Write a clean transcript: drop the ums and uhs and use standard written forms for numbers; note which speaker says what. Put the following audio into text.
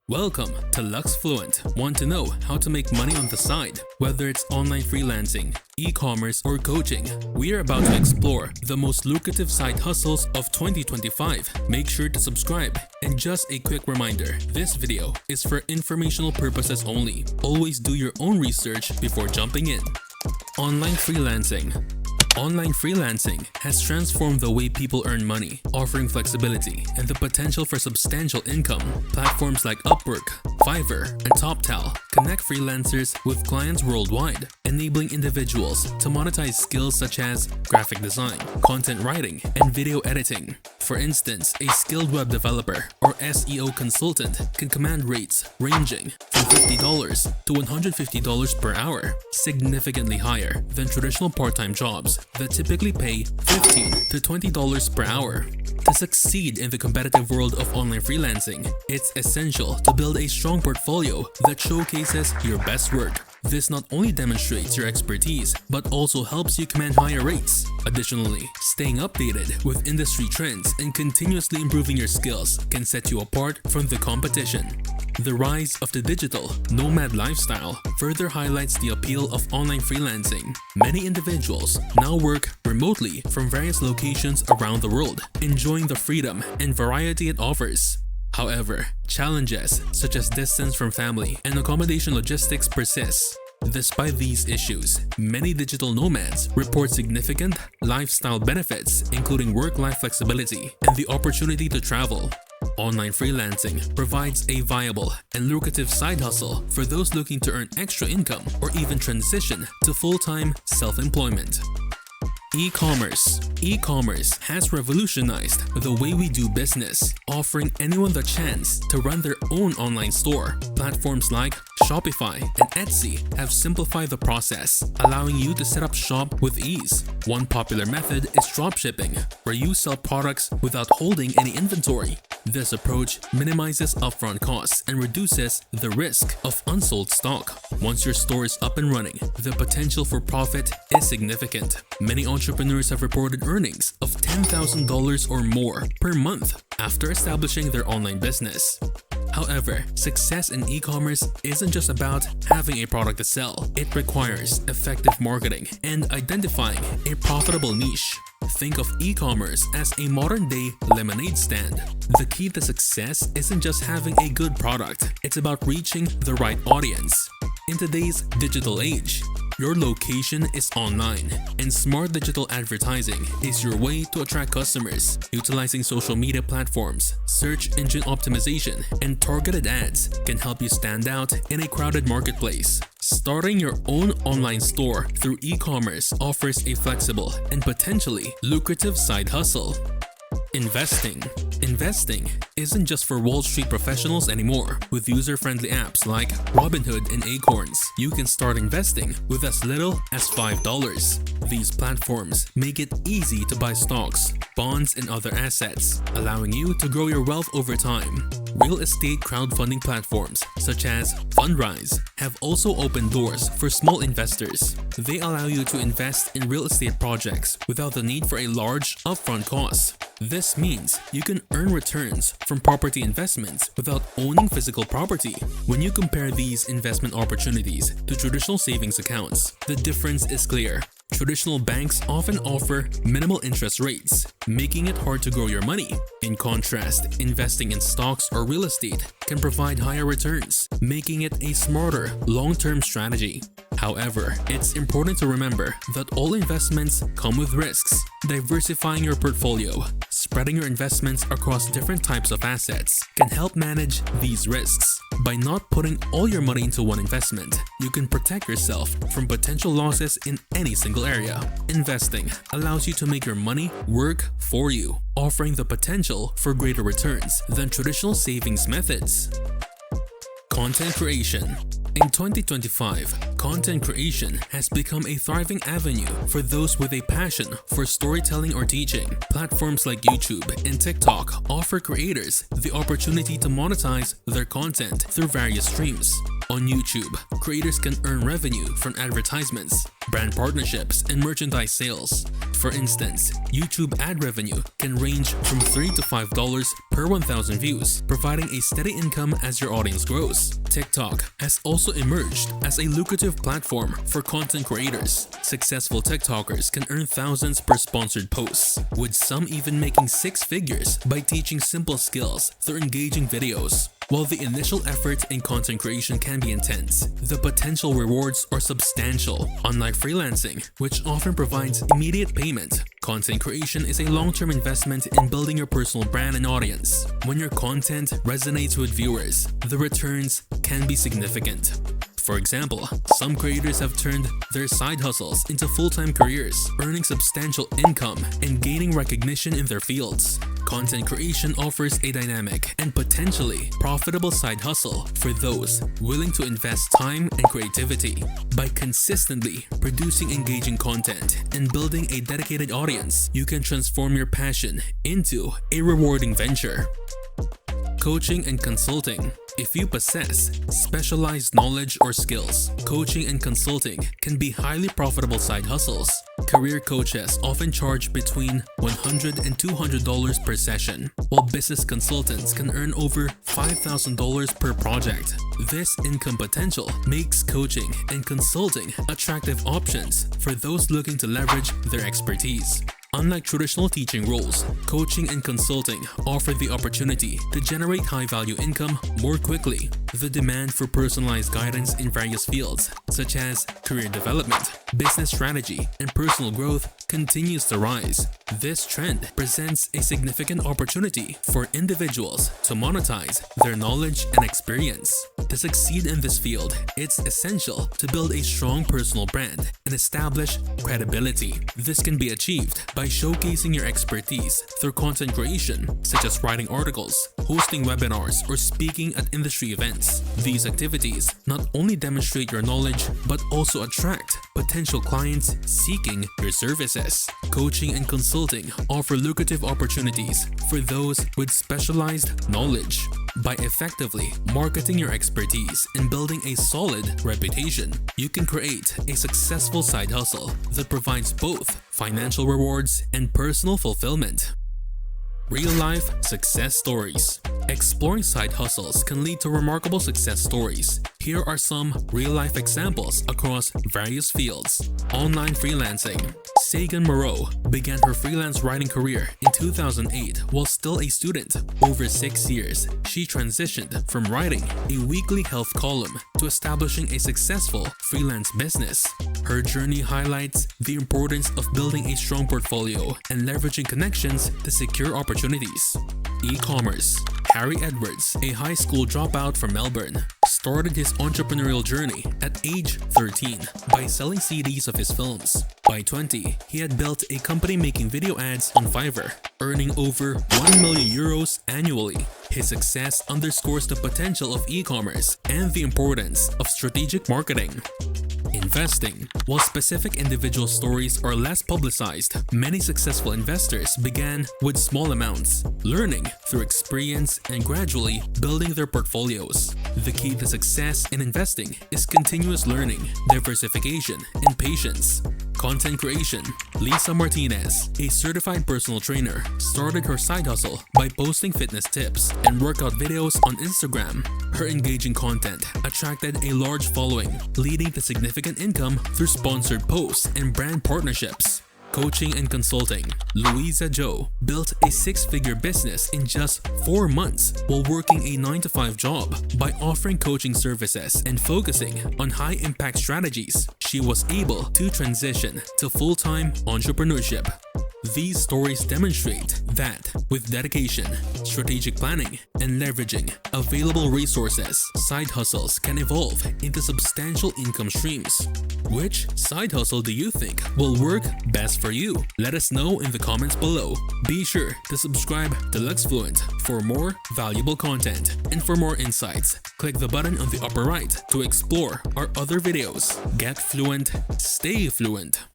Speaker 1: Welcome to Luxefluent. Want to know how to make money on the side? Whether it's online freelancing, e-commerce, or coaching, we are about to explore the most lucrative side hustles of 2025. Make sure to subscribe. And just a quick reminder, this video is for informational purposes only. Always do your own research before jumping in. Online freelancing. Online freelancing has transformed the way people earn money, offering flexibility and the potential for substantial income. Platforms like Upwork, Fiverr, and TopTal connect freelancers with clients worldwide, enabling individuals to monetize skills such as graphic design, content writing, and video editing. For instance, a skilled web developer or SEO consultant can command rates ranging from $50 to $150 per hour, significantly higher than traditional part-time jobs that typically pay $15 to $20 per hour. To succeed in the competitive world of online freelancing, it's essential to build a strong portfolio that showcases your best work. This not only demonstrates your expertise, but also helps you command higher rates. Additionally, staying updated with industry trends and continuously improving your skills can set you apart from the competition. The rise of the digital nomad lifestyle further highlights the appeal of online freelancing. Many individuals now work remotely from various locations around the world, enjoying the freedom and variety it offers. However, challenges such as distance from family and accommodation logistics persist. Despite these issues, many digital nomads report significant lifestyle benefits, including work-life flexibility and the opportunity to travel. Online freelancing provides a viable and lucrative side hustle for those looking to earn extra income or even transition to full-time self-employment. E-commerce. E-commerce has revolutionized the way we do business, offering anyone the chance to run their own online store. Platforms like Shopify and Etsy have simplified the process, allowing you to set up shop with ease. One popular method is dropshipping, where you sell products without holding any inventory. This approach minimizes upfront costs and reduces the risk of unsold stock. Once your store is up and running, the potential for profit is significant. Many entrepreneurs have reported earnings of $10,000 or more per month after establishing their online business. However, success in e-commerce isn't just about having a product to sell. It requires effective marketing and identifying a profitable niche. Think of e-commerce as a modern-day lemonade stand. The key to success isn't just having a good product, it's about reaching the right audience. In today's digital age, your location is online, and smart digital advertising is your way to attract customers. Utilizing social media platforms, search engine optimization, and targeted ads can help you stand out in a crowded marketplace. Starting your own online store through e-commerce offers a flexible and potentially lucrative side hustle. Investing. Investing isn't just for Wall Street professionals anymore. With user-friendly apps like Robinhood and Acorns, you can start investing with as little as $5. These platforms make it easy to buy stocks, bonds, and other assets, allowing you to grow your wealth over time. Real estate crowdfunding platforms such as Fundrise have also opened doors for small investors. They allow you to invest in real estate projects without the need for a large upfront cost. This means you can earn returns from property investments without owning physical property. When you compare these investment opportunities to traditional savings accounts, the difference is clear. Traditional banks often offer minimal interest rates, making it hard to grow your money. In contrast, investing in stocks or real estate can provide higher returns, making it a smarter, long-term strategy. However, it's important to remember that all investments come with risks. Diversifying your portfolio, spreading your investments across different types of assets can help manage these risks. By not putting all your money into one investment, you can protect yourself from potential losses in any single area. Investing allows you to make your money work for you, offering the potential for greater returns than traditional savings methods. Content creation. In 2025, Content creation has become a thriving avenue for those with a passion for storytelling or teaching. Platforms like YouTube and TikTok offer creators the opportunity to monetize their content through various streams. On YouTube, creators can earn revenue from advertisements, brand partnerships, and merchandise sales. For instance, YouTube ad revenue can range from $3 to $5 per 1,000 views, providing a steady income as your audience grows. TikTok has also emerged as a lucrative platform for content creators. Successful TikTokers can earn thousands per sponsored posts, with some even making six figures by teaching simple skills through engaging videos. While the initial effort in content creation can be intense, the potential rewards are substantial. Unlike freelancing, which often provides immediate payment, content creation is a long-term investment in building your personal brand and audience. When your content resonates with viewers, the returns can be significant. For example, some creators have turned their side hustles into full-time careers, earning substantial income and gaining recognition in their fields. Content creation offers a dynamic and potentially profitable side hustle for those willing to invest time and creativity. By consistently producing engaging content and building a dedicated audience, you can transform your passion into a rewarding venture. Coaching and consulting. If you possess specialized knowledge or skills, coaching and consulting can be highly profitable side hustles. Career coaches often charge between $100 and $200 per session, while business consultants can earn over $5,000 per project. This income potential makes coaching and consulting attractive options for those looking to leverage their expertise. Unlike traditional teaching roles, coaching and consulting offer the opportunity to generate high-value income more quickly. The demand for personalized guidance in various fields, such as career development, business strategy, and personal growth, continues to rise. This trend presents a significant opportunity for individuals to monetize their knowledge and experience. To succeed in this field, it's essential to build a strong personal brand and establish credibility. This can be achieved by showcasing your expertise through content creation, such as writing articles, hosting webinars, or speaking at industry events. These activities not only demonstrate your knowledge, but also attract potential clients seeking your services. Coaching and consulting offer lucrative opportunities for those with specialized knowledge. By effectively marketing your expertise and building a solid reputation, you can create a successful side hustle that provides both financial rewards and personal fulfillment. Real-life success stories. Exploring side hustles can lead to remarkable success stories. Here are some real-life examples across various fields. Online freelancing. Sagan Moreau began her freelance writing career in 2008 while still a student. Over 6 years, she transitioned from writing a weekly health column to establishing a successful freelance business. Her journey highlights the importance of building a strong portfolio and leveraging connections to secure opportunities. E-commerce. Harry Edwards, a high school dropout from Melbourne, started his entrepreneurial journey at age 13 by selling CDs of his films. By 20, he had built a company making video ads on Fiverr, earning over €1 million annually. His success underscores the potential of e-commerce and the importance of strategic marketing. Investing. While specific individual stories are less publicized, many successful investors began with small amounts, learning through experience and gradually building their portfolios. The key to success in investing is continuous learning, diversification, and patience. Content creation. Lisa Martinez, a certified personal trainer, started her side hustle by posting fitness tips and workout videos on Instagram. Her engaging content attracted a large following, leading to significant income through sponsored posts and brand partnerships. Coaching and consulting. Louisa Joe built a 6-figure business in just 4 months while working a 9-to-5 job. By offering coaching services and focusing on high-impact strategies, she was able to transition to full-time entrepreneurship. These stories demonstrate that with dedication, strategic planning, and leveraging available resources, side hustles can evolve into substantial income streams. Which side hustle do you think will work best for you? Let us know in the comments below. Be sure to subscribe to Luxefluent for more valuable content. And for more insights, click the button on the upper right to explore our other videos. Get fluent, stay fluent.